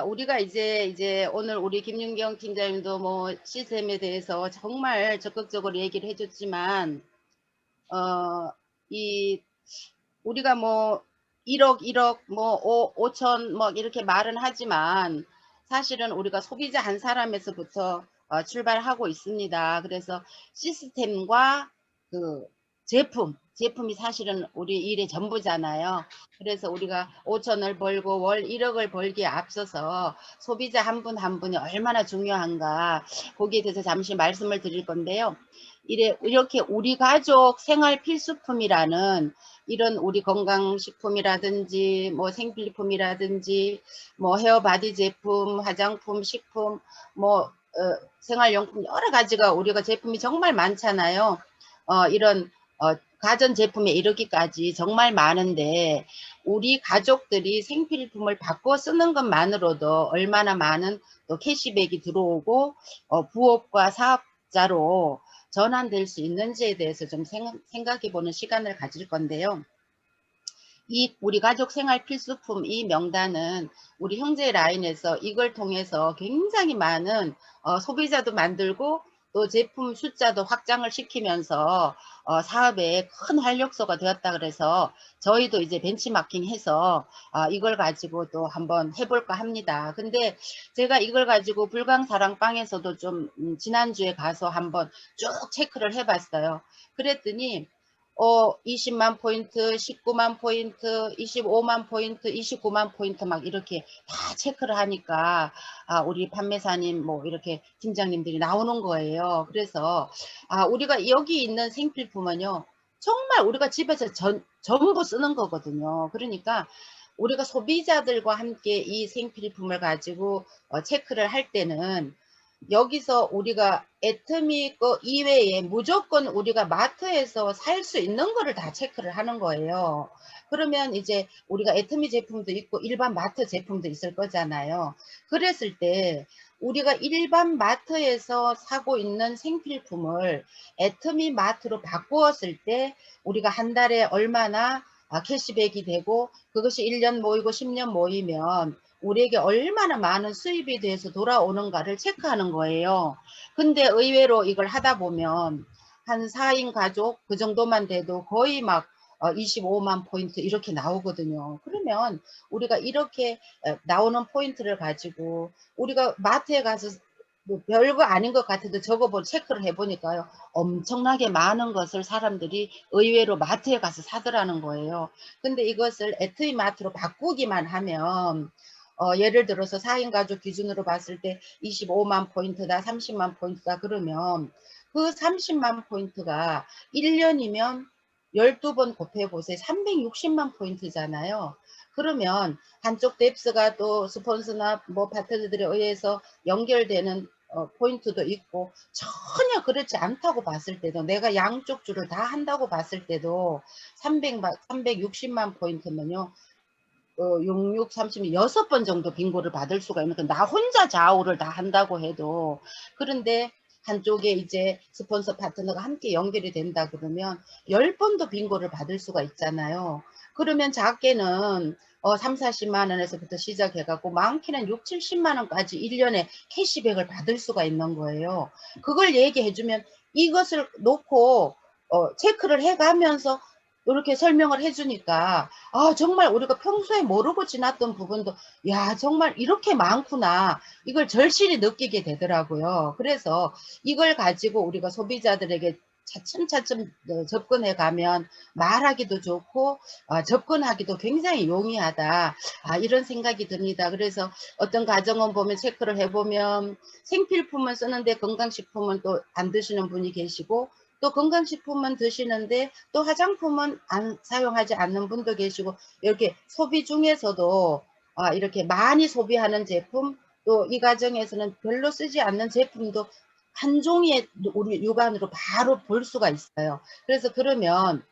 우리가 이제 오늘 우리 김윤경 팀장님도 뭐 시스템에 대해서 정말 적극적으로 얘기를 해줬지만, 어, 이, 우리가 뭐 1억 뭐 5천 뭐 이렇게 말은 하지만 사실은 우리가 소비자 한 사람에서부터 출발하고 있습니다. 그래서 시스템과 그 제품이 사실은 우리 일의 전부잖아요. 그래서 우리가 5천을 벌고 월 1억을 벌기에 앞서서 소비자 한 분 한 분이 얼마나 중요한가, 거기에 대해서 잠시 말씀을 드릴 건데요. 이렇게 우리 가족 생활 필수품이라는 이런 우리 건강식품이라든지 뭐 생필품이라든지 뭐 헤어바디 제품, 화장품, 식품, 뭐 생활용품 여러 가지가 우리가 제품이 정말 많잖아요. 이런 가전제품에 이르기까지 정말 많은데, 우리 가족들이 생필품을 바꿔 쓰는 것만으로도 얼마나 많은 또 캐시백이 들어오고 부업과 사업자로 전환될 수 있는지에 대해서 좀 생각해 보는 시간을 가질 건데요. 이 우리 가족 생활 필수품 이 명단은 우리 형제 라인에서 이걸 통해서 굉장히 많은 소비자도 만들고 또 제품 숫자도 확장을 시키면서 사업에 큰 활력소가 되었다 그래서 저희도 이제 벤치마킹해서 이걸 가지고 또 한번 해볼까 합니다. 근데 제가 이걸 가지고 불광사랑방에서도 좀 지난주에 가서 한번 쭉 체크를 해봤어요. 그랬더니 20만 포인트, 19만 포인트, 25만 포인트, 29만 포인트 막 이렇게 다 체크를 하니까 우리 판매사님 뭐 이렇게 팀장님들이 나오는 거예요. 그래서 우리가 여기 있는 생필품은요, 정말 우리가 집에서 전부 쓰는 거거든요. 그러니까 우리가 소비자들과 함께 이 생필품을 가지고 체크를 할 때는 여기서 우리가 애터미 거 이외에 무조건 우리가 마트에서 살 수 있는 거를 다 체크를 하는 거예요. 그러면 이제 우리가 애터미 제품도 있고 일반 마트 제품도 있을 거잖아요. 그랬을 때 우리가 일반 마트에서 사고 있는 생필품을 애터미 마트로 바꾸었을 때 우리가 한 달에 얼마나 캐시백이 되고, 그것이 1년 모이고 10년 모이면 우리에게 얼마나 많은 수입이 돼서 돌아오는가를 체크하는 거예요. 근데 의외로 이걸 하다 보면 한 4인 가족 그 정도만 돼도 거의 막 25만 포인트 이렇게 나오거든요. 그러면 우리가 이렇게 나오는 포인트를 가지고 우리가 마트에 가서 뭐 별거 아닌 것 같아도 적어보 체크를 해보니까요, 엄청나게 많은 것을 사람들이 의외로 마트에 가서 사더라는 거예요. 근데 이것을 애트이 마트로 바꾸기만 하면 예를 들어서 4인 가족 기준으로 봤을 때 25만 포인트다, 30만 포인트다 그러면 그 30만 포인트가 1년이면 12번 곱해보세요. 360만 포인트잖아요. 그러면 한쪽 뎁스가 또 스폰서나 뭐 파트너들에 의해서 연결되는 포인트도 있고, 전혀 그렇지 않다고 봤을 때도, 내가 양쪽 줄을 다 한다고 봤을 때도 360만 포인트면요, 66, 30, 6번 정도 빙고를 받을 수가 있는, 나 혼자 좌우를 다 한다고 해도. 그런데 한쪽에 이제 스폰서 파트너가 함께 연결이 된다 그러면 10번도 빙고를 받을 수가 있잖아요. 그러면 작게는 3, 40만 원에서부터 시작해갖고 많게는 6, 70만 원까지 1년에 캐시백을 받을 수가 있는 거예요. 그걸 얘기해주면 이것을 놓고 체크를 해가면서 이렇게 설명을 해주니까 정말 우리가 평소에 모르고 지났던 부분도, 야, 정말 이렇게 많구나, 이걸 절실히 느끼게 되더라고요. 그래서 이걸 가지고 우리가 소비자들에게 차츰차츰 접근해 가면 말하기도 좋고 접근하기도 굉장히 용이하다, 이런 생각이 듭니다. 그래서 어떤 가정은 보면 체크를 해보면 생필품은 쓰는데 건강식품은 또 안 드시는 분이 계시고, 또 건강식품은 드시는데 또 화장품은 안 사용하지 않는 분도 계시고, 이렇게 소비 중에서도 이렇게 많이 소비하는 제품, 또 이 과정에서는 별로 쓰지 않는 제품도 한 종이에 우리 육안으로 바로 볼 수가 있어요. 그래서 그러면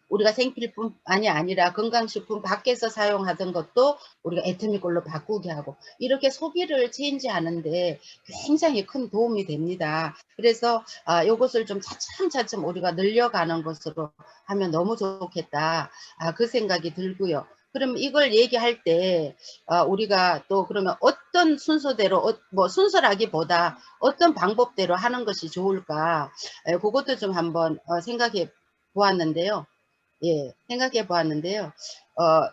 우리가 생필품만이 아니라 건강식품 밖에서 사용하던 것도 우리가 애터미 걸로 바꾸게 하고, 이렇게 소비를 체인지하는데 굉장히 큰 도움이 됩니다. 그래서 이것을 좀 차츰차츰 우리가 늘려가는 것으로 하면 너무 좋겠다, 그 생각이 들고요. 그럼 이걸 얘기할 때 우리가 또 그러면 어떤 순서대로 뭐 순서라기보다 어떤 방법대로 하는 것이 좋을까? 그것도 좀 한번 생각해 보았는데요. 예, 생각해 보았는데요.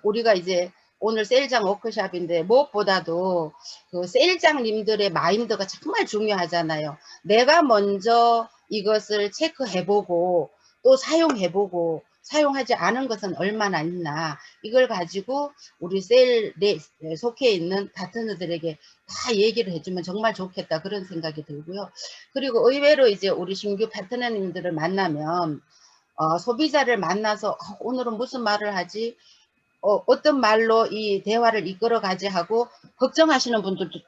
우리가 이제 오늘 세일장 워크숍인데 무엇보다도 그 세일장님들의 마인드가 정말 중요하잖아요. 내가 먼저 이것을 체크해 보고 또 사용해 보고 사용하지 않은 것은 얼마나 있나, 이걸 가지고 우리 세일에 속해 있는 파트너들에게 다 얘기를 해주면 정말 좋겠다, 그런 생각이 들고요. 그리고 의외로 이제 우리 신규 파트너님들을 만나면 소비자를 만나서 오늘은 무슨 말을 하지? 어떤 말로 이 대화를 이끌어 가지 하고 걱정하시는 분들도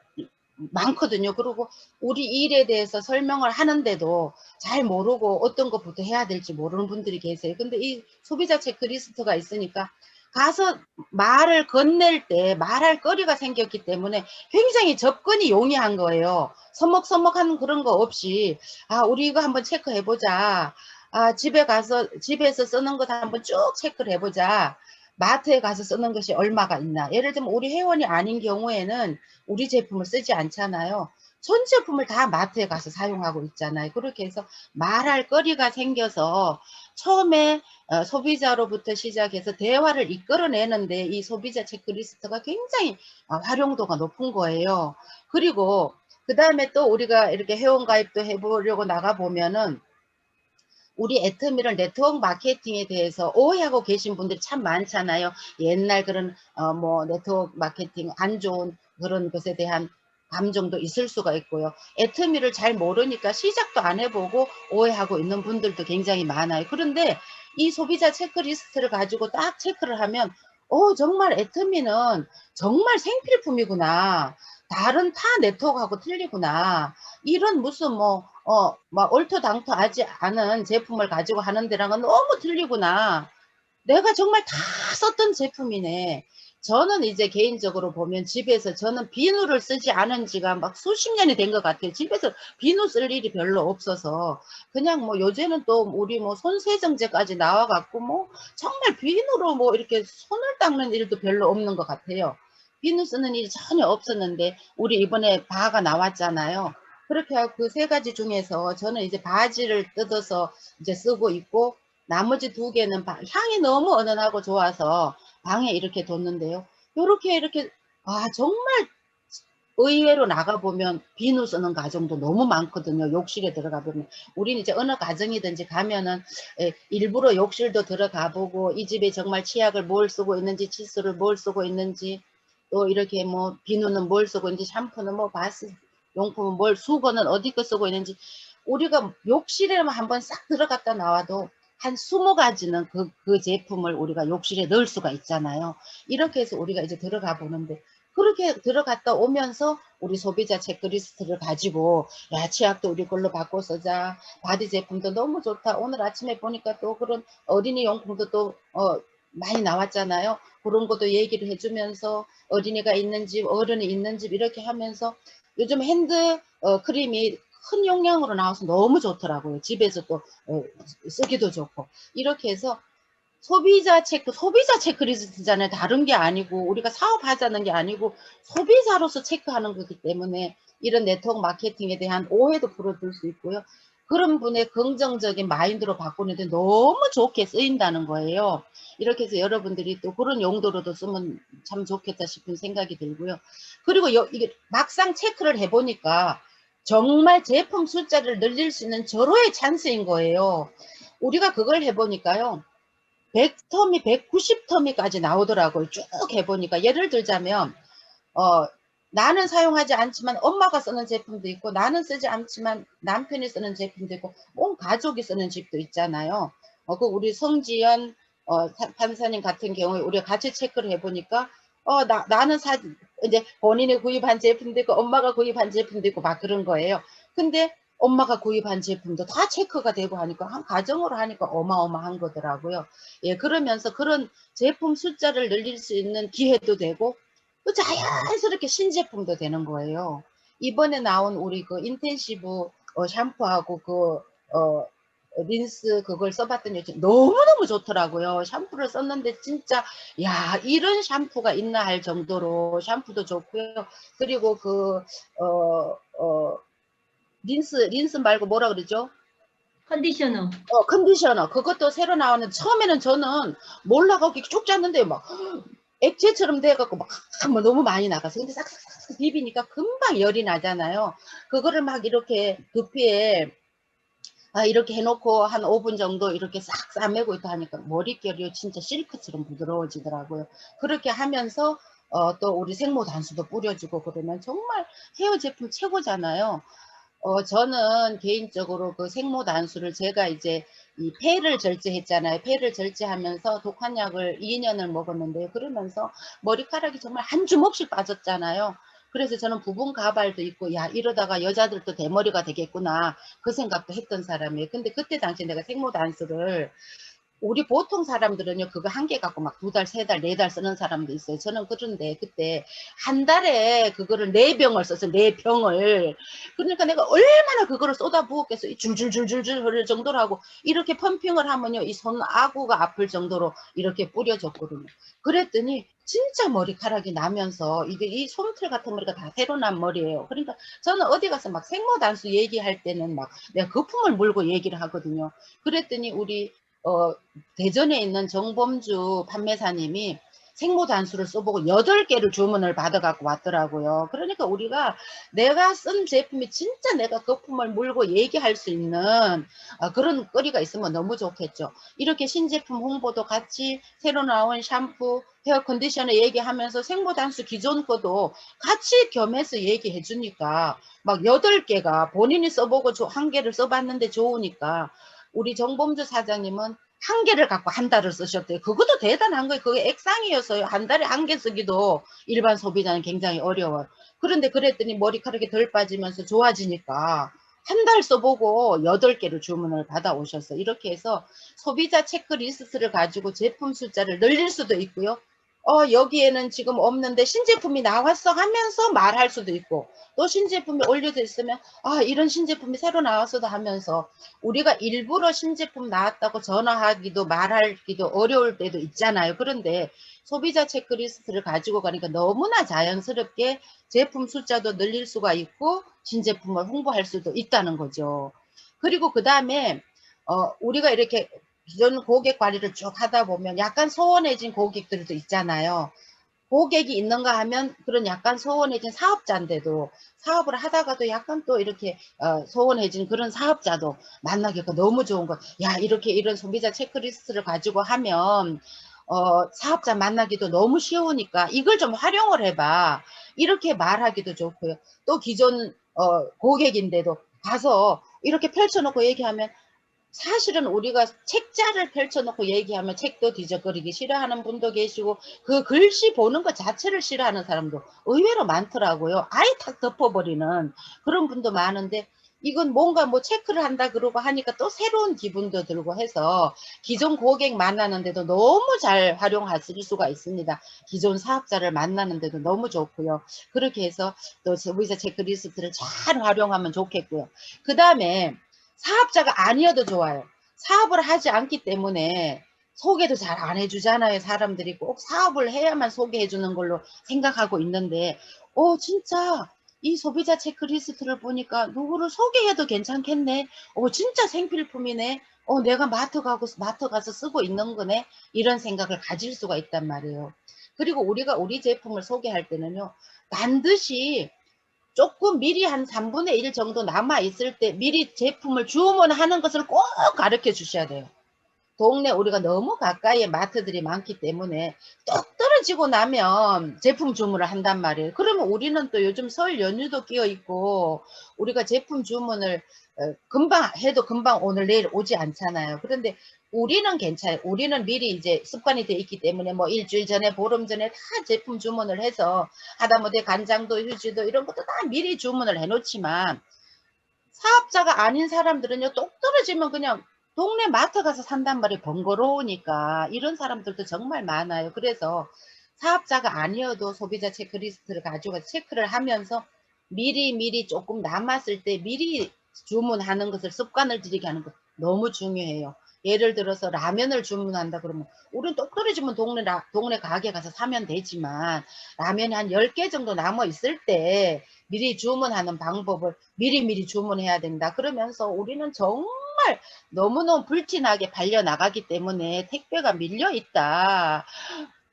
많거든요. 그리고 우리 일에 대해서 설명을 하는데도 잘 모르고 어떤 것부터 해야 될지 모르는 분들이 계세요. 근데 이 소비자 체크리스트가 있으니까 가서 말을 건넬 때 말할 거리가 생겼기 때문에 굉장히 접근이 용이한 거예요. 서먹서먹한 그런 거 없이 우리 이거 한번 체크해 보자. 집에서 쓰는 것 한번 쭉 체크를 해보자. 마트에 가서 쓰는 것이 얼마가 있나. 예를 들면 우리 회원이 아닌 경우에는 우리 제품을 쓰지 않잖아요. 전 제품을 다 마트에 가서 사용하고 있잖아요. 그렇게 해서 말할 거리가 생겨서 처음에 소비자로부터 시작해서 대화를 이끌어내는데 이 소비자 체크리스트가 굉장히 활용도가 높은 거예요. 그리고 그 다음에 또 우리가 이렇게 회원가입도 해보려고 나가보면은 우리 애터미를 네트워크 마케팅에 대해서 오해하고 계신 분들이 참 많잖아요. 옛날 그런 뭐 네트워크 마케팅 안 좋은 그런 것에 대한 감정도 있을 수가 있고요. 애터미를 잘 모르니까 시작도 안 해보고 오해하고 있는 분들도 굉장히 많아요. 그런데 이 소비자 체크리스트를 가지고 딱 체크를 하면 정말 애터미는 정말 생필품이구나. 다른 타 네트워크하고 틀리구나. 이런 무슨 막 얼토당토하지 않은 제품을 가지고 하는 데랑은 너무 틀리구나. 내가 정말 다 썼던 제품이네. 저는 이제 개인적으로 보면 집에서 저는 비누를 쓰지 않은 지가 막 수십 년이 된 것 같아요. 집에서 비누 쓸 일이 별로 없어서 그냥 뭐 요새는 또 우리 뭐 손세정제까지 나와갖고 뭐 정말 비누로 뭐 이렇게 손을 닦는 일도 별로 없는 것 같아요. 비누 쓰는 일이 전혀 없었는데 우리 이번에 바가 나왔잖아요. 그렇게 하고 그 세 가지 중에서 저는 이제 바지를 뜯어서 이제 쓰고 있고, 나머지 두 개는 향이 너무 은은하고 좋아서 방에 이렇게 뒀는데요. 요렇게 이렇게 정말 의외로 나가보면 비누 쓰는 가정도 너무 많거든요. 욕실에 들어가 보면. 우리는 이제 어느 가정이든지 가면은 일부러 욕실도 들어가 보고 이 집에 정말 치약을 뭘 쓰고 있는지, 칫솔을 뭘 쓰고 있는지, 또 이렇게 뭐 비누는 뭘 쓰고 있는지, 샴푸는 뭐 바스 용품은 뭘, 수건은 어디 거 쓰고 있는지, 우리가 욕실에만 한번 싹 들어갔다 나와도 한 20가지는 그 제품을 우리가 욕실에 넣을 수가 있잖아요. 이렇게 해서 우리가 이제 들어가 보는데, 그렇게 들어갔다 오면서 우리 소비자 체크리스트를 가지고 야, 치약도 우리 걸로 바꿔 쓰자. 바디 제품도 너무 좋다. 오늘 아침에 보니까 또 그런 어린이 용품도 또 많이 나왔잖아요. 그런 것도 얘기를 해주면서 어린이가 있는 집, 어른이 있는 집 이렇게 하면서 요즘 핸드 크림이 큰 용량으로 나와서 너무 좋더라고요. 집에서 또 쓰기도 좋고. 이렇게 해서 소비자 체크리스트잖아요. 다른 게 아니고 우리가 사업하자는 게 아니고 소비자로서 체크하는 거기 때문에 이런 네트워크 마케팅에 대한 오해도 풀어줄 수 있고요. 그런 분의 긍정적인 마인드로 바꾸는데 너무 좋게 쓰인다는 거예요. 이렇게 해서 여러분들이 또 그런 용도로도 쓰면 참 좋겠다 싶은 생각이 들고요. 그리고 이게 막상 체크를 해보니까 정말 제품 숫자를 늘릴 수 있는 절호의 찬스인 거예요. 우리가 그걸 해보니까요. 100터미, 190터미까지 나오더라고요. 쭉 해보니까. 예를 들자면, 나는 사용하지 않지만 엄마가 쓰는 제품도 있고, 나는 쓰지 않지만 남편이 쓰는 제품도 있고, 온 가족이 쓰는 집도 있잖아요. 그 우리 성지연, 판사님 같은 경우에 우리가 같이 체크를 해보니까, 나는 이제 본인이 구입한 제품도 있고, 엄마가 구입한 제품도 있고, 막 그런 거예요. 근데 엄마가 구입한 제품도 다 체크가 되고 하니까 한 가정으로 하니까 어마어마한 거더라고요. 예, 그러면서 그런 제품 숫자를 늘릴 수 있는 기회도 되고 또 자연스럽게 신제품도 되는 거예요. 이번에 나온 우리 그 인텐시브 샴푸하고 그 린스 그걸 써봤더니 너무너무 좋더라고요. 샴푸를 썼는데 진짜 야 이런 샴푸가 있나 할 정도로 샴푸도 좋고요. 그리고 그 린스 말고 뭐라 그러죠? 컨디셔너. 컨디셔너 그것도 새로 나오는 처음에는 저는 몰라가고 쭉 짰는데 막 액체처럼 돼갖고 막 너무 많이 나가서 근데 싹싹싹 비비니까 금방 열이 나잖아요. 그거를 막 이렇게 두피에 이렇게 해놓고 한 5분 정도 이렇게 싹 싸매고 있다 하니까 머릿결이 진짜 실크처럼 부드러워지더라고요. 그렇게 하면서 또 우리 생모 단수도 뿌려주고 그러면 정말 헤어 제품 최고잖아요. 저는 개인적으로 그 생모 단수를 제가 이제 이 폐를 절제했잖아요. 폐를 절제하면서 독한약을 2년을 먹었는데요. 그러면서 머리카락이 정말 한 주먹씩 빠졌잖아요. 그래서 저는 부분 가발도 있고 야 이러다가 여자들도 대머리가 되겠구나 그 생각도 했던 사람이에요. 근데 그때 당시 내가 생모 단수를 우리 보통 사람들은요 그거 한 개 갖고 막 2달, 3달, 4달 쓰는 사람도 있어요. 저는 그런데 그때 한 달에 그거를 4병을 써서 4병을 그러니까 내가 얼마나 그거를 쏟아부었겠어. 줄줄줄줄줄 흐를 정도로 하고 이렇게 펌핑을 하면요 이 손 아구가 아플 정도로 이렇게 뿌려줬거든요. 그랬더니 진짜 머리카락이 나면서 이게 이 솜털 같은 머리가 다 새로 난 머리예요. 그러니까 저는 어디 가서 막 생모단수 얘기할 때는 막 내가 거품을 물고 얘기를 하거든요. 그랬더니 우리 대전에 있는 정범주 판매사님이 생모 단수를 써보고 8개를 주문을 받아갖고 왔더라고요. 그러니까 우리가 내가 쓴 제품이 진짜 내가 거품을 물고 얘기할 수 있는 그런 거리가 있으면 너무 좋겠죠. 이렇게 신제품 홍보도 같이 새로 나온 샴푸, 헤어 컨디셔너 얘기하면서 생모 단수 기존 거도 같이 겸해서 얘기해 주니까 막 8개가 본인이 써보고 1개를 써봤는데 좋으니까 우리 정범주 사장님은 1개를 갖고 한 달을 쓰셨대요. 그것도 대단한 거예요. 그게 액상이어서요. 한 달에 1개 쓰기도 일반 소비자는 굉장히 어려워요. 그런데 그랬더니 머리카락이 덜 빠지면서 좋아지니까 한 달 써보고 8개를 주문을 받아오셨어요. 이렇게 해서 소비자 체크리스트를 가지고 제품 숫자를 늘릴 수도 있고요. 여기에는 지금 없는데 신제품이 나왔어 하면서 말할 수도 있고 또 신제품이 올려져 있으면 이런 신제품이 새로 나왔어도 하면서 우리가 일부러 신제품 나왔다고 전화하기도 말하기도 어려울 때도 있잖아요. 그런데 소비자 체크리스트를 가지고 가니까 너무나 자연스럽게 제품 숫자도 늘릴 수가 있고 신제품을 홍보할 수도 있다는 거죠. 그리고 그 다음에 우리가 이렇게 기존 고객 관리를 쭉 하다 보면 약간 소원해진 고객들도 있잖아요. 고객이 있는가 하면 그런 약간 소원해진 사업자인데도 사업을 하다가도 약간 또 이렇게 소원해진 그런 사업자도 만나기가 너무 좋은 거. 야 이렇게 이런 소비자 체크리스트를 가지고 하면 사업자 만나기도 너무 쉬우니까 이걸 좀 활용을 해봐. 이렇게 말하기도 좋고요. 또 기존 고객인데도 가서 이렇게 펼쳐놓고 얘기하면 사실은 우리가 책자를 펼쳐놓고 얘기하면 책도 뒤적거리기 싫어하는 분도 계시고 그 글씨 보는 것 자체를 싫어하는 사람도 의외로 많더라고요. 아예 탁 덮어버리는 그런 분도 많은데 이건 뭔가 뭐 체크를 한다 그러고 하니까 또 새로운 기분도 들고 해서 기존 고객 만나는데도 너무 잘 활용하실 수가 있습니다. 기존 사업자를 만나는데도 너무 좋고요. 그렇게 해서 또 소비자 체크리스트를 잘 활용하면 좋겠고요. 그 다음에 사업자가 아니어도 좋아요. 사업을 하지 않기 때문에 소개도 잘 안 해주잖아요. 사람들이 꼭 사업을 해야만 소개해 주는 걸로 생각하고 있는데 진짜 이 소비자 체크리스트를 보니까 누구를 소개해도 괜찮겠네. 진짜 생필품이네. 내가 마트 가서 쓰고 있는 거네. 이런 생각을 가질 수가 있단 말이에요. 그리고 우리가 우리 제품을 소개할 때는요. 반드시 조금 미리 한 3분의 1 정도 남아있을 때 미리 제품을 주문하는 것을 꼭 가르쳐 주셔야 돼요. 동네 우리가 너무 가까이에 마트들이 많기 때문에 뚝 떨어지고 나면 제품 주문을 한단 말이에요. 그러면 우리는 또 요즘 설 연휴도 끼어 있고 우리가 제품 주문을 금방 해도 금방 오늘 내일 오지 않잖아요. 그런데 우리는 괜찮아요. 우리는 미리 이제 습관이 돼 있기 때문에 뭐 일주일 전에 보름 전에 다 제품 주문을 해서 하다못해 간장도 휴지도 이런 것도 다 미리 주문을 해 놓지만 사업자가 아닌 사람들은요 똑 떨어지면 그냥 동네 마트 가서 산단 말이 번거로우니까 이런 사람들도 정말 많아요. 그래서 사업자가 아니어도 소비자 체크리스트를 가지고 체크를 하면서 미리 조금 남았을 때 미리 주문하는 것을 습관을 들이게 하는 것 너무 중요해요. 예를 들어서 라면을 주문한다 그러면 우린 똑 떨어지면 동네 가게 가서 사면 되지만 라면이 한 10개 정도 남아 있을 때 미리 주문하는 방법을 미리미리 주문해야 된다. 그러면서 우리는 정말 너무너무 불티나게 발려나가기 때문에 택배가 밀려 있다.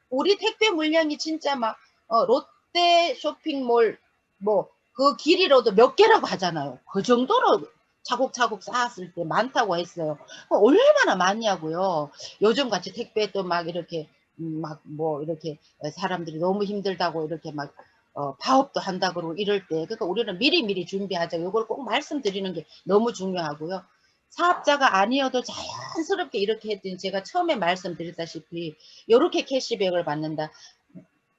우리 택배 물량이 진짜 막 롯데 쇼핑몰 뭐 그 길이로도 몇 개라고 하잖아요. 그 정도로 차곡차곡 쌓았을 때 많다고 했어요. 얼마나 많냐고요. 요즘 같이 택배 또 막 이렇게 막 뭐 이렇게 사람들이 너무 힘들다고 이렇게 막 파업도 한다 그러고 이럴 때 그러니까 우리는 미리미리 준비하자. 이걸 꼭 말씀드리는 게 너무 중요하고요. 사업자가 아니어도 자연스럽게 이렇게 했더니 제가 처음에 말씀드렸다시피 이렇게 캐시백을 받는다.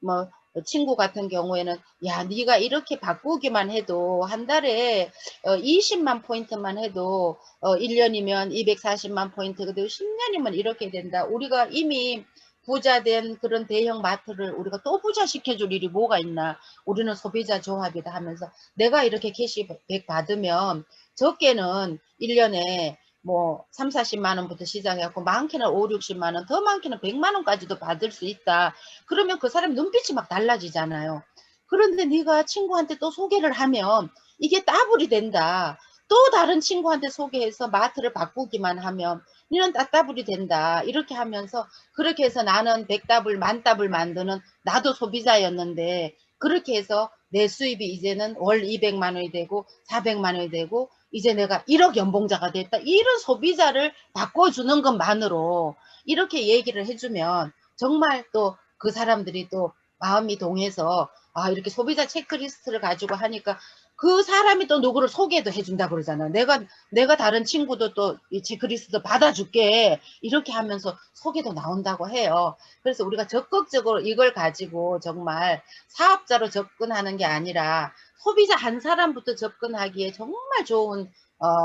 뭐 친구 같은 경우에는 야 네가 이렇게 바꾸기만 해도 한 달에 20만 포인트만 해도 1년이면 240만 포인트 그리고 10년이면 이렇게 된다. 우리가 이미 부자 된 그런 대형 마트를 우리가 또 부자 시켜줄 일이 뭐가 있나. 우리는 소비자 조합이다 하면서 내가 이렇게 캐시백 받으면 적게는 1년에 뭐 3, 40만 원부터 시작해갖고 많게는 5, 60만 원, 더 많게는 100만 원까지도 받을 수 있다. 그러면 그 사람 눈빛이 막 달라지잖아요. 그런데 네가 친구한테 또 소개를 하면 이게 따블이 된다. 또 다른 친구한테 소개해서 마트를 바꾸기만 하면 니는 따따블이 된다. 이렇게 하면서 그렇게 해서 나는 100더블, 만더블 만드는 나도 소비자였는데 그렇게 해서 내 수입이 이제는 월 200만 원이 되고 400만 원이 되고 이제 내가 1억 연봉자가 됐다. 이런 소비자를 바꿔주는 것만으로 이렇게 얘기를 해주면 정말 또 그 사람들이 또 마음이 동해서 아 이렇게 소비자 체크리스트를 가지고 하니까 그 사람이 또 누구를 소개도 해준다 그러잖아. 내가 다른 친구도 또 이 체크리스트 받아줄게 이렇게 하면서 소개도 나온다고 해요. 그래서 우리가 적극적으로 이걸 가지고 정말 사업자로 접근하는 게 아니라 소비자 한 사람부터 접근하기에 정말 좋은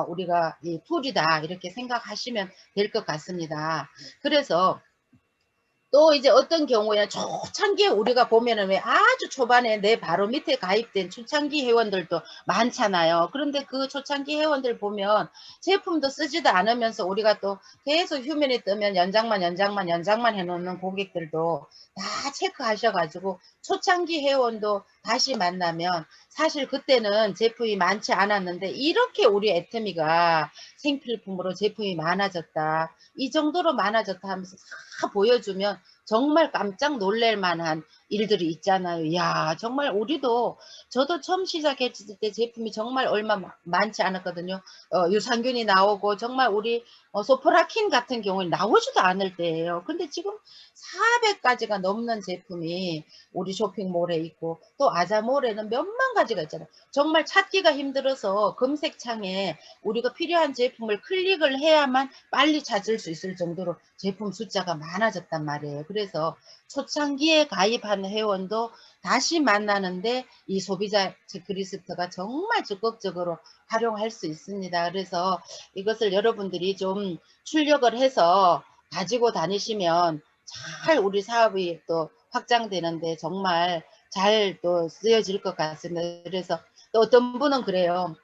우리가 이 툴이다 이렇게 생각하시면 될 것 같습니다. 그래서 또 이제 어떤 경우에는 초창기에 우리가 보면은 왜 아주 초반에 내 바로 밑에 가입된 초창기 회원들도 많잖아요. 그런데 그 초창기 회원들 보면 제품도 쓰지도 않으면서 우리가 또 계속 휴면이 뜨면 연장만 해놓는 고객들도 다 체크하셔가지고 초창기 회원도 다시 만나면 사실 그때는 제품이 많지 않았는데 이렇게 우리 애터미가 생필품으로 제품이 많아졌다. 이 정도로 많아졌다 하면서 다 보여주면 정말 깜짝 놀랄 만한 일들이 있잖아요. 야 정말 우리도 저도 처음 시작했을 때 제품이 정말 얼마 많지 않았거든요. 유산균이 나오고 정말 우리 소프라킨 같은 경우는 나오지도 않을 때예요. 근데 지금 400가지가 넘는 제품이 우리 쇼핑몰에 있고 또 아자몰에는 몇만 가지가 있잖아요. 정말 찾기가 힘들어서 검색창에 우리가 필요한 제품을 클릭을 해야만 빨리 찾을 수 있을 정도로 제품 숫자가 많아졌단 말이에요. 그래서 초창기에 가입한 회원도 다시 만나는데 이 소비자 체크리스트가 정말 적극적으로 활용할 수 있습니다. 그래서 이것을 여러분들이 좀 출력을 해서 가지고 다니시면 잘 우리 사업이 또 확장되는데 정말 잘 또 쓰여질 것 같습니다. 그래서 또 어떤 분은 그래요.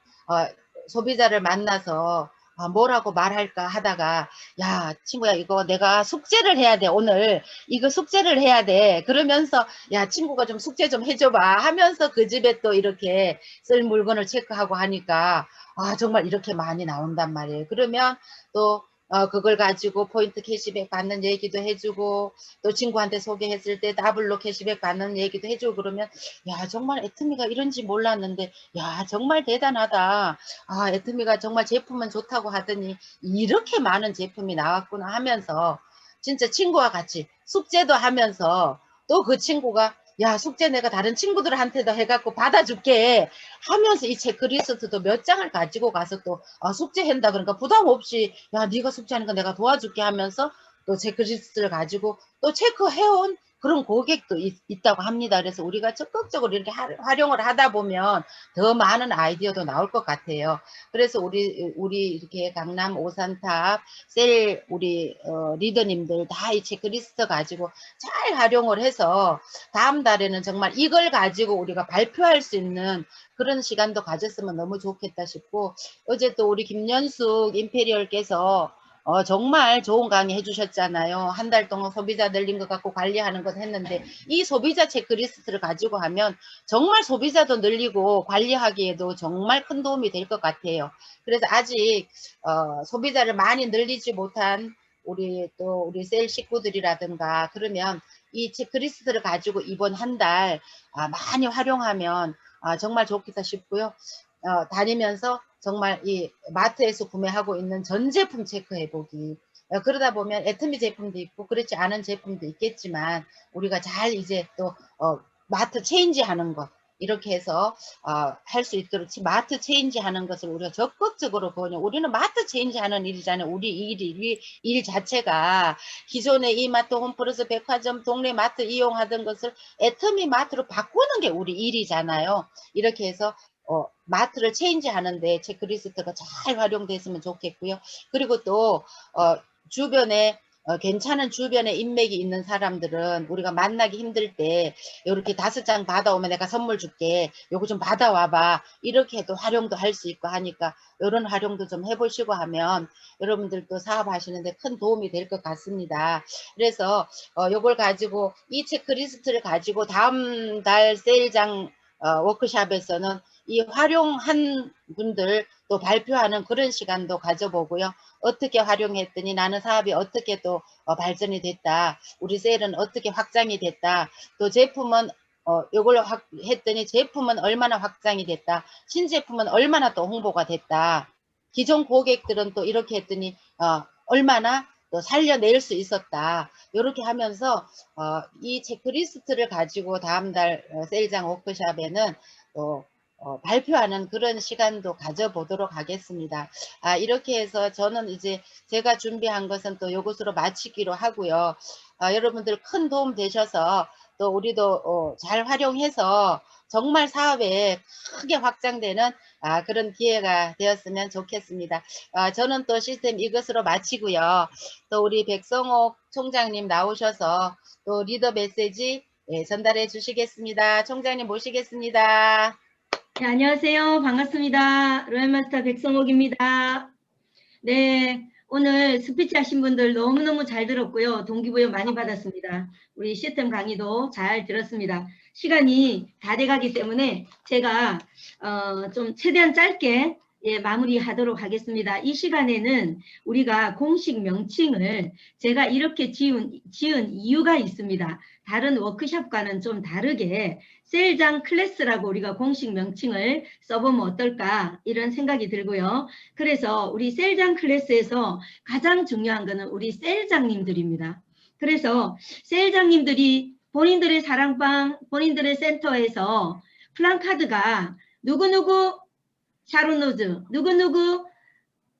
소비자를 만나서 뭐라고 말할까 하다가 야 친구야 이거 내가 숙제를 해야 돼 오늘 이거 숙제를 해야 돼 그러면서 야 친구가 좀 숙제 좀 해줘봐 하면서 그 집에 또 이렇게 쓸 물건을 체크하고 하니까 정말 이렇게 많이 나온단 말이에요. 그러면 또 그걸 가지고 포인트 캐시백 받는 얘기도 해주고 또 친구한테 소개했을 때 더블로 캐시백 받는 얘기도 해주고 그러면 야 정말 애터미가 이런지 몰랐는데 야 정말 대단하다. 애터미가 정말 제품은 좋다고 하더니 이렇게 많은 제품이 나왔구나 하면서 진짜 친구와 같이 숙제도 하면서 또 그 친구가 야 숙제 내가 다른 친구들한테도 해갖고 받아줄게 하면서 이 체크리스트도 몇 장을 가지고 가서 또 숙제한다 그러니까 부담 없이 야 네가 숙제하는 거 내가 도와줄게 하면서 또 체크리스트를 가지고 또 체크해온 그런 고객도 있다고 합니다. 그래서 우리가 적극적으로 이렇게 활용을 하다 보면 더 많은 아이디어도 나올 것 같아요. 그래서 우리 이렇게 강남 오산탑 셀 우리 리더님들 다 이 체크리스트 가지고 잘 활용을 해서 다음 달에는 정말 이걸 가지고 우리가 발표할 수 있는 그런 시간도 가졌으면 너무 좋겠다 싶고, 어제 또 우리 김연숙 임페리얼께서 정말 좋은 강의 해주셨잖아요. 한 달 동안 소비자 늘린 것 갖고 관리하는 것 했는데, 이 소비자 체크리스트를 가지고 하면 정말 소비자도 늘리고 관리하기에도 정말 큰 도움이 될 것 같아요. 그래서 아직 소비자를 많이 늘리지 못한 우리 셀 식구들이라든가 그러면 이 체크리스트를 가지고 이번 한 달 많이 활용하면 정말 좋겠다 싶고요. 다니면서 정말 이 마트에서 구매하고 있는 전 제품 체크해보기. 그러다 보면 애터미 제품도 있고 그렇지 않은 제품도 있겠지만 우리가 잘 이제 또 마트 체인지 하는 것 이렇게 해서 할 수 있도록 마트 체인지 하는 것을 우리가 적극적으로 보냐. 우리는 마트 체인지 하는 일이잖아요. 우리 일 자체가 기존의 이마트, 홈플러스, 백화점, 동네 마트 이용하던 것을 애터미 마트로 바꾸는 게 우리 일이잖아요. 이렇게 해서 마트를 체인지 하는데 체크리스트가 잘 활용됐으면 좋겠고요. 그리고 또 주변에 괜찮은 주변에 인맥이 있는 사람들은 우리가 만나기 힘들 때 이렇게 5장 받아오면 내가 선물 줄게. 요거 좀 받아와봐. 이렇게 해도 활용도 할 수 있고 하니까 이런 활용도 좀 해보시고 하면 여러분들도 사업하시는데 큰 도움이 될 것 같습니다. 그래서 요걸 가지고 이 체크리스트를 가지고 다음 달 세일장 워크샵에서는 이 활용한 분들 또 발표하는 그런 시간도 가져보고요. 어떻게 활용했더니 나는 사업이 어떻게 또 발전이 됐다. 우리 셀은 어떻게 확장이 됐다. 또 제품은 이걸로 했더니 제품은 얼마나 확장이 됐다. 신제품은 얼마나 또 홍보가 됐다. 기존 고객들은 또 이렇게 했더니 얼마나 또 살려낼 수 있었다. 이렇게 하면서 이 체크리스트를 가지고 다음 달 세일장 워크샵에는 또 발표하는 그런 시간도 가져보도록 하겠습니다. 이렇게 해서 저는 이제 제가 준비한 것은 또 이것으로 마치기로 하고요. 여러분들 큰 도움 되셔서 또 우리도 잘 활용해서 정말 사업에 크게 확장되는 그런 기회가 되었으면 좋겠습니다. 저는 또 시스템 이것으로 마치고요. 또 우리 백성옥 총장님 나오셔서 또 리더 메시지 전달해 주시겠습니다. 총장님 모시겠습니다. 네, 안녕하세요. 반갑습니다. 로얄마스터 백성옥입니다. 네, 오늘 스피치 하신 분들 너무너무 잘 들었고요. 동기부여 많이 받았습니다. 우리 시스템 강의도 잘 들었습니다. 시간이 다 돼가기 때문에 제가 좀 최대한 짧게 마무리하도록 하겠습니다. 이 시간에는 우리가 공식 명칭을 제가 이렇게 지은 이유가 있습니다. 다른 워크숍과는 좀 다르게 셀장 클래스라고 우리가 공식 명칭을 써보면 어떨까 이런 생각이 들고요. 그래서 우리 셀장 클래스에서 가장 중요한 것은 우리 셀장님들입니다. 그래서 셀장님들이 본인들의 사랑방, 본인들의 센터에서 플랜카드가 누구누구 샤론노즈, 누구누구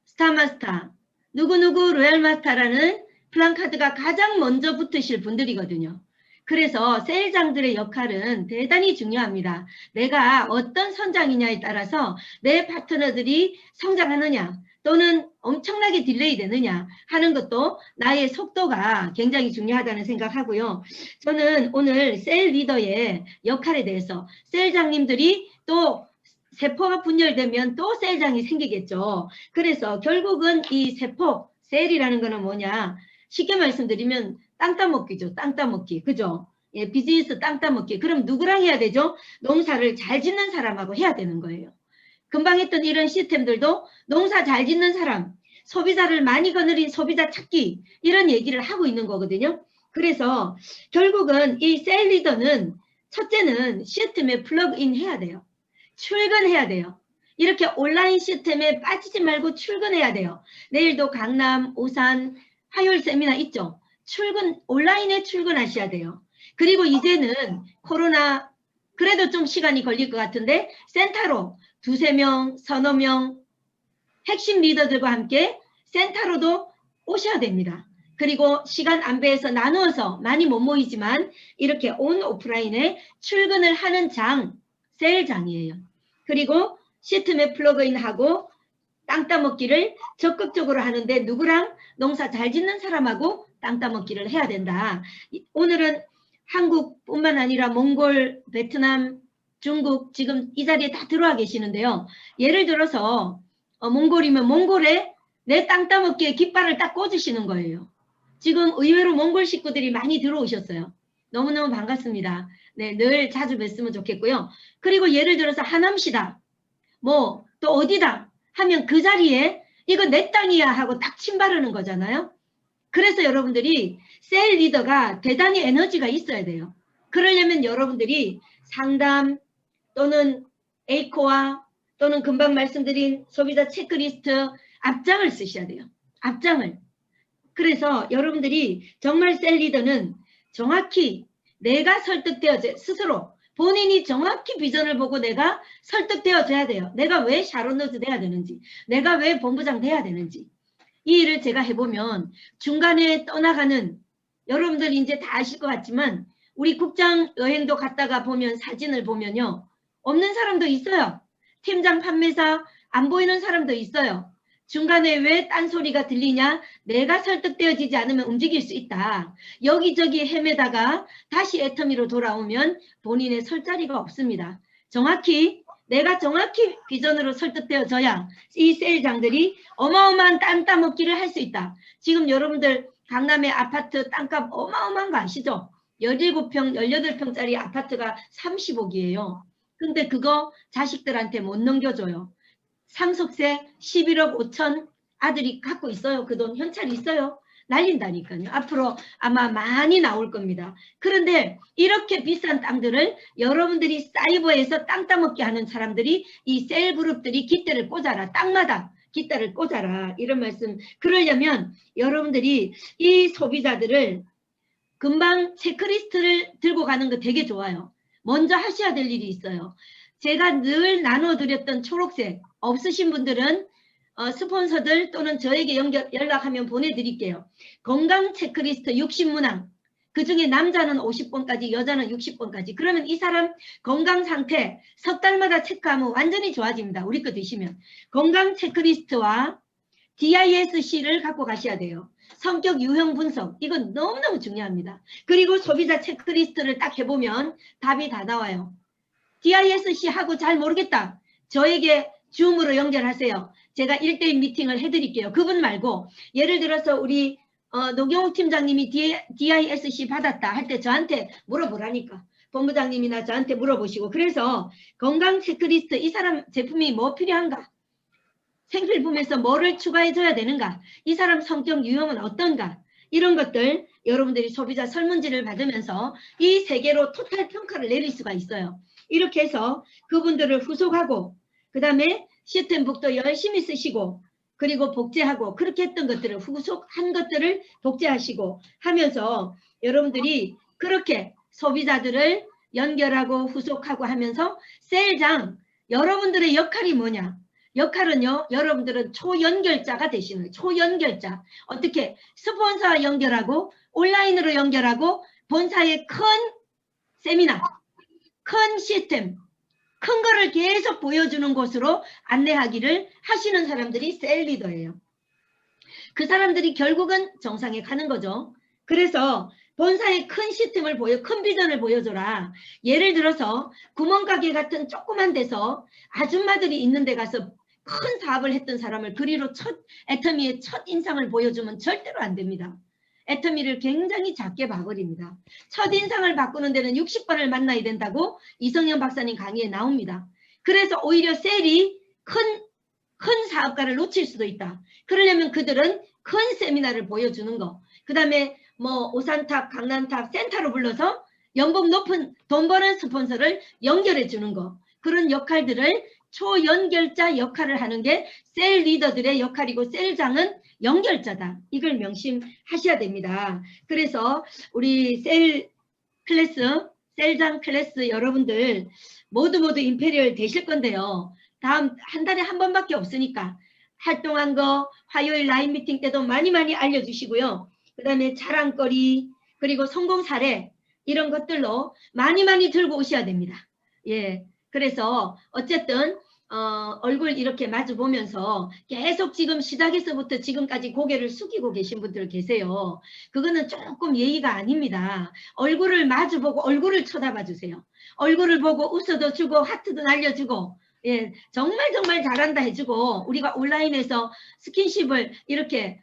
스타마스터, 누구누구 로얄마스터라는 플랜카드가 가장 먼저 붙으실 분들이거든요. 그래서 세일장들의 역할은 대단히 중요합니다. 내가 어떤 선장이냐에 따라서 내 파트너들이 성장하느냐 또는 엄청나게 딜레이 되느냐 하는 것도 나의 속도가 굉장히 중요하다는 생각하고요. 저는 오늘 셀 리더의 역할에 대해서 셀장님들이 또 세포가 분열되면 또 셀장이 생기겠죠. 그래서 결국은 이 세포, 셀이라는 거는 뭐냐. 쉽게 말씀드리면 땅 따먹기죠. 땅 따먹기. 그죠? 예, 비즈니스 땅 따먹기. 그럼 누구랑 해야 되죠? 농사를 잘 짓는 사람하고 해야 되는 거예요. 금방 했던 이런 시스템들도 농사 잘 짓는 사람, 소비자를 많이 거느린 소비자 찾기 이런 얘기를 하고 있는 거거든요. 그래서 결국은 이 셀 리더는 첫째는 시스템에 플러그인 해야 돼요. 출근해야 돼요. 이렇게 온라인 시스템에 빠지지 말고 출근해야 돼요. 내일도 강남, 오산, 화요일 세미나 있죠. 온라인에 출근하셔야 돼요. 그리고 이제는 코로나 그래도 좀 시간이 걸릴 것 같은데 센터로 2~3명, 서너 명 핵심 리더들과 함께 센터로도 오셔야 됩니다. 그리고 시간 안배해서 나누어서 많이 못 모이지만 이렇게 온 오프라인에 출근을 하는 장, 셀장이에요. 그리고 시트맵 플러그인하고 땅 따먹기를 적극적으로 하는데 누구랑? 농사 잘 짓는 사람하고 땅 따먹기를 해야 된다. 오늘은 한국뿐만 아니라 몽골, 베트남, 중국 지금 이 자리에 다 들어와 계시는데요. 예를 들어서 몽골이면 몽골에 내 땅 따먹기에 깃발을 딱 꽂으시는 거예요. 지금 의외로 몽골 식구들이 많이 들어오셨어요. 너무너무 반갑습니다. 네, 늘 자주 뵀으면 좋겠고요. 그리고 예를 들어서 하남시다. 뭐 또 어디다 하면 그 자리에 이거 내 땅이야 하고 딱 침바르는 거잖아요. 그래서 여러분들이 셀 리더가 대단히 에너지가 있어야 돼요. 그러려면 여러분들이 상담 또는 에이코와 또는 금방 말씀드린 소비자 체크리스트 앞장을 쓰셔야 돼요. 앞장을. 그래서 여러분들이 정말 셀 리더는 정확히 내가 설득되어져 스스로 본인이 정확히 비전을 보고 내가 설득되어져야 돼요. 내가 왜 샤론너즈 돼야 되는지, 내가 왜 본부장 돼야 되는지. 이 일을 제가 해보면 중간에 떠나가는 여러분들 이제 다 아실 것 같지만 우리 국장 여행도 갔다가 보면 사진을 보면요. 없는 사람도 있어요. 팀장 판매사 안 보이는 사람도 있어요. 중간에 왜 딴소리가 들리냐? 내가 설득되어지지 않으면 움직일 수 있다. 여기저기 헤매다가 다시 애터미로 돌아오면 본인의 설 자리가 없습니다. 내가 정확히 비전으로 설득되어져야 이 셀장들이 어마어마한 땅 따먹기를 할 수 있다. 지금 여러분들 강남의 아파트 땅값 어마어마한 거 아시죠? 17평, 18평짜리 아파트가 30억이에요. 근데 그거 자식들한테 못 넘겨줘요. 상속세 11억 5천 아들이 갖고 있어요. 그 돈 현찰 있어요. 날린다니까요. 앞으로 아마 많이 나올 겁니다. 그런데 이렇게 비싼 땅들을 여러분들이 사이버에서 땅 따먹게 하는 사람들이 이 셀 그룹들이 깃대를 꽂아라. 땅마다 깃대를 꽂아라. 이런 말씀. 그러려면 여러분들이 이 소비자들을 금방 체크리스트를 들고 가는 거 되게 좋아요. 먼저 하셔야 될 일이 있어요. 제가 늘 나눠드렸던 초록색 없으신 분들은 스폰서들 또는 저에게 연락하면 보내드릴게요. 건강 체크리스트 60문항. 그중에 남자는 50번까지 여자는 60번까지. 그러면 이 사람 건강 상태 석 달마다 체크하면 완전히 좋아집니다. 우리 거 드시면. 건강 체크리스트와 DISC를 갖고 가셔야 돼요. 성격 유형 분석. 이건 너무너무 중요합니다. 그리고 소비자 체크리스트를 딱 해보면 답이 다 나와요. DISC 하고 잘 모르겠다. 저에게 줌으로 연결하세요. 제가 1대1 미팅을 해드릴게요. 그분 말고 예를 들어서 우리 노경욱 팀장님이 DISC 받았다 할 때 저한테 물어보라니까. 본부장님이나 저한테 물어보시고. 그래서 건강 체크리스트 이 사람 제품이 뭐 필요한가? 생필품에서 뭐를 추가해줘야 되는가? 이 사람 성격 유형은 어떤가? 이런 것들 여러분들이 소비자 설문지를 받으면서 이 세 개로 토탈 평가를 내릴 수가 있어요. 이렇게 해서 그분들을 후속하고 그 다음에 시스템북도 열심히 쓰시고 그리고 복제하고 그렇게 했던 것들을 후속한 것들을 복제하시고 하면서 여러분들이 그렇게 소비자들을 연결하고 후속하고 하면서 셀장 여러분들의 역할이 뭐냐? 역할은요. 여러분들은 초연결자가 되시는 거예요. 초연결자. 어떻게? 스폰서와 연결하고 온라인으로 연결하고 본사의 큰 세미나 큰 시스템, 큰 거를 계속 보여주는 곳으로 안내하기를 하시는 사람들이 셀 리더예요. 그 사람들이 결국은 정상에 가는 거죠. 그래서 본사의 큰 시스템을 큰 비전을 보여줘라. 예를 들어서 구멍가게 같은 조그만 데서 아줌마들이 있는 데 가서 큰 사업을 했던 사람을 그리로 애터미의 첫 인상을 보여주면 절대로 안 됩니다. 애터미를 굉장히 작게 봐버립니다. 첫인상을 바꾸는 데는 60번을 만나야 된다고 이성현 박사님 강의에 나옵니다. 그래서 오히려 셀이 큰 사업가를 놓칠 수도 있다. 그러려면 그들은 큰 세미나를 보여주는 거. 그 다음에 뭐 오산탑, 강남탑, 센터로 불러서 연봉 높은 돈 버는 스폰서를 연결해 주는 거. 그런 역할들을 초연결자 역할을 하는 게 셀 리더들의 역할이고 셀장은 연결자다. 이걸 명심하셔야 됩니다. 그래서 우리 셀장 클래스 여러분들 모두 임페리얼 되실 건데요. 다음 한 달에 한 번밖에 없으니까 활동한 거 화요일 라인 미팅 때도 많이 알려주시고요. 그다음에 자랑거리, 그리고 성공 사례 이런 것들로 많이 들고 오셔야 됩니다. 예. 그래서 어쨌든 얼굴 이렇게 마주 보면서 계속 지금 시작에서부터 지금까지 고개를 숙이고 계신 분들 계세요. 그거는 조금 예의가 아닙니다. 얼굴을 마주 보고 얼굴을 쳐다봐 주세요. 얼굴을 보고 웃어도 주고 하트도 날려주고, 예, 정말 잘한다 해주고, 우리가 온라인에서 스킨십을 이렇게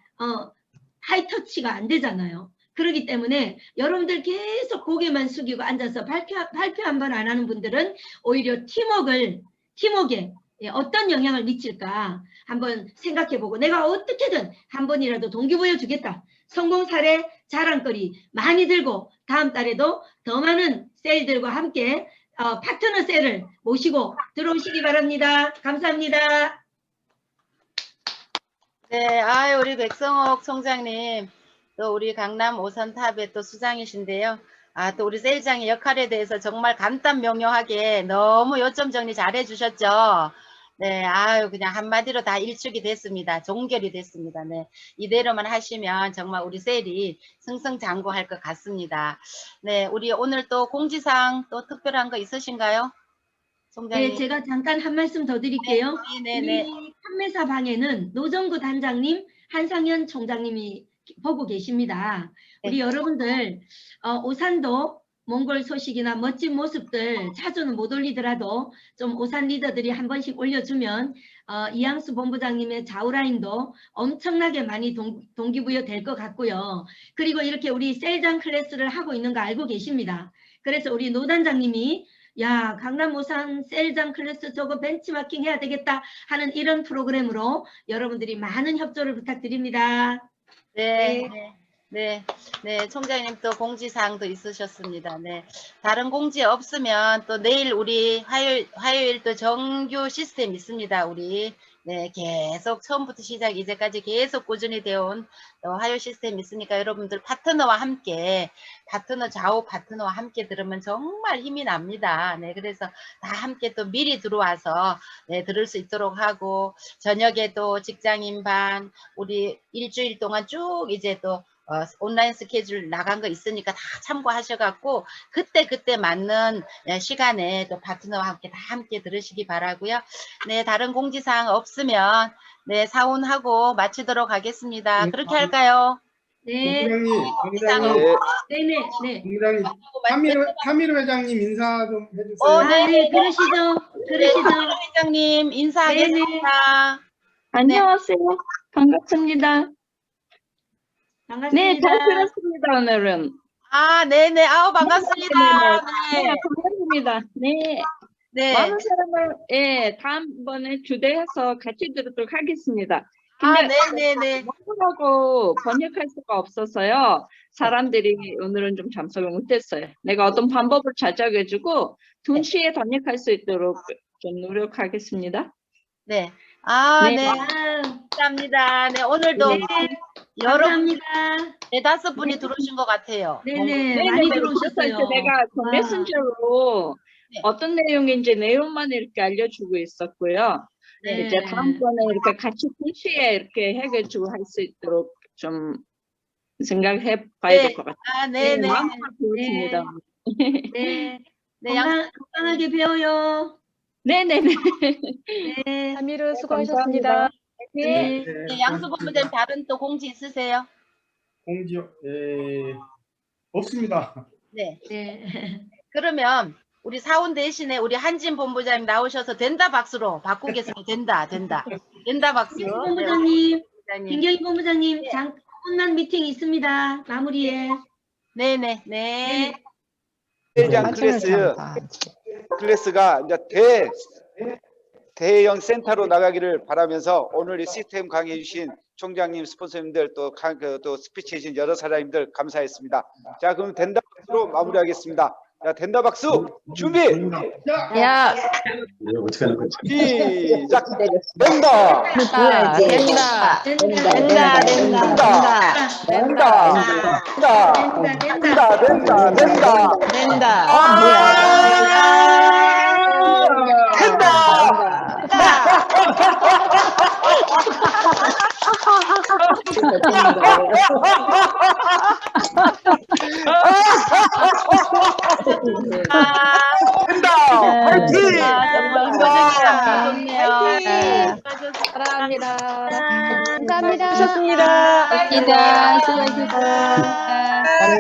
하이터치가 안 되잖아요. 그렇기 때문에 여러분들 계속 고개만 숙이고 앉아서 발표 한 번 안 하는 분들은 오히려 팀워크에 어떤 영향을 미칠까 한번 생각해보고, 내가 어떻게든 한 번이라도 동기부여 주겠다. 성공 사례, 자랑거리 많이 들고 다음 달에도 더 많은 세일들과 함께 파트너 세일을 모시고 들어오시기 바랍니다. 감사합니다. 네, 아유, 우리 백성옥 총장님, 또 우리 강남 오선탑의 또 수장이신데요. 아, 또 우리 세일장의 역할에 대해서 정말 간단명료하게 너무 요점 정리 잘 해주셨죠. 네, 아유, 그냥 한마디로 다 일축이 됐습니다. 종결이 됐습니다. 네, 이대로만 하시면 정말 우리 세일이 승승장구할 것 같습니다. 네, 우리 오늘 또 공지사항 또 특별한 거 있으신가요? 총장님. 네, 제가 잠깐 한 말씀 더 드릴게요. 네. 우리 판매사 방에는 노정구 단장님, 한상현 총장님이 보고 계십니다. 우리 여러분들 오산도 몽골 소식이나 멋진 모습들 자주는 못 올리더라도 좀 오산 리더들이 한 번씩 올려주면 이양수 본부장님의 좌우라인도 엄청나게 많이 동기부여 될 것 같고요. 그리고 이렇게 우리 세일장 클래스를 하고 있는 거 알고 계십니다. 그래서 우리 노 단장님이 야, 강남 오산 세일장 클래스 저거 벤치마킹 해야 되겠다 하는 이런 프로그램으로 여러분들이 많은 협조를 부탁드립니다. 네, 총장님 또 공지사항도 있으셨습니다. 네, 다른 공지 없으면 또 내일 우리 화요일 또 정규 시스템 있습니다. 우리 네, 계속 처음부터 시작 이제까지 계속 꾸준히 되어온 화요 시스템 있으니까 여러분들 파트너와 함께 좌우 파트너와 함께 들으면 정말 힘이 납니다. 네, 그래서 다 함께 또 미리 들어와서 네, 들을 수 있도록 하고 저녁에 또 직장인 반 우리 일주일 동안 쭉 이제 또 온라인 스케줄 나간 거 있으니까 다 참고하셔갖고 그때 맞는 시간에 또 파트너와 함께 다 함께 들으시기 바라고요. 네, 다른 공지사항 없으면 네, 사운하고 마치도록 하겠습니다. 그렇게 할까요? 네. 공장님, 네네. 타미르 회장님 인사 좀 해주세요. 네, 그러시죠. 타미르 회장님 인사하겠습니다. 안녕하세요. 반갑습니다. 반갑습니다. 네, 잘 들었습니다, 오늘은. 네네. 아우, 반갑습니다. 네, 반갑습니다. 네. 많은 사람을, 다음번에 주대해서 같이 들도록 하겠습니다. 근데 네네네. 원고하고 번역할 수가 없어서요. 사람들이 오늘은 좀 참석을 못했어요. 내가 어떤 방법을 찾아가지고 2시에 번역할 수 있도록 좀 노력하겠습니다. 네. 네. 감사합니다. 네, 오늘도 여러분 4-5분이 들어오신 것 같아요. 네네, 많이 들어오셨어요. 내가 메신저로 어떤 내용인지 내용만 이렇게 알려주고 있었고요. 네. 이제 다음번에 이렇게 같이 동시에 이렇게 해가지고 할 수 있도록 좀 생각해 봐야 될 것 같아요. 네네. 마음껏 배웠습니다. 네. 건강하게 배워요. 네네네. 네. 타미르 수고하셨습니다. 네. 양수 본부장님 다른 또 공지 있으세요? 공지요? 없습니다. 네. 네. 그러면 우리 사원 대신에 우리 한진 본부장님 나오셔서 된다 박수로 바꾸겠습니다. 된다 박수. 본부장님, 김경희 본부장님, 잠깐만 미팅 있습니다. 마무리에. 네네. 세일장 클래스가 이제 대형 센터로 나가기를 바라면서 오늘 이 시스템 강의해 주신 총장님, 스폰서님들 또 스피치 해주신 여러 사장님들 감사했습니다. 자, 그럼 된다 박수로 마무리하겠습니다. 자, 된다 박수 준비. 야, 시작. 된다. 된다. 된다. 파이팅! 정말 아, 좋네요. 화이팅! 사랑합니다. 감사합니다. 수고하셨습니다. 수고하셨습니다. 수고하셨습니다. 네.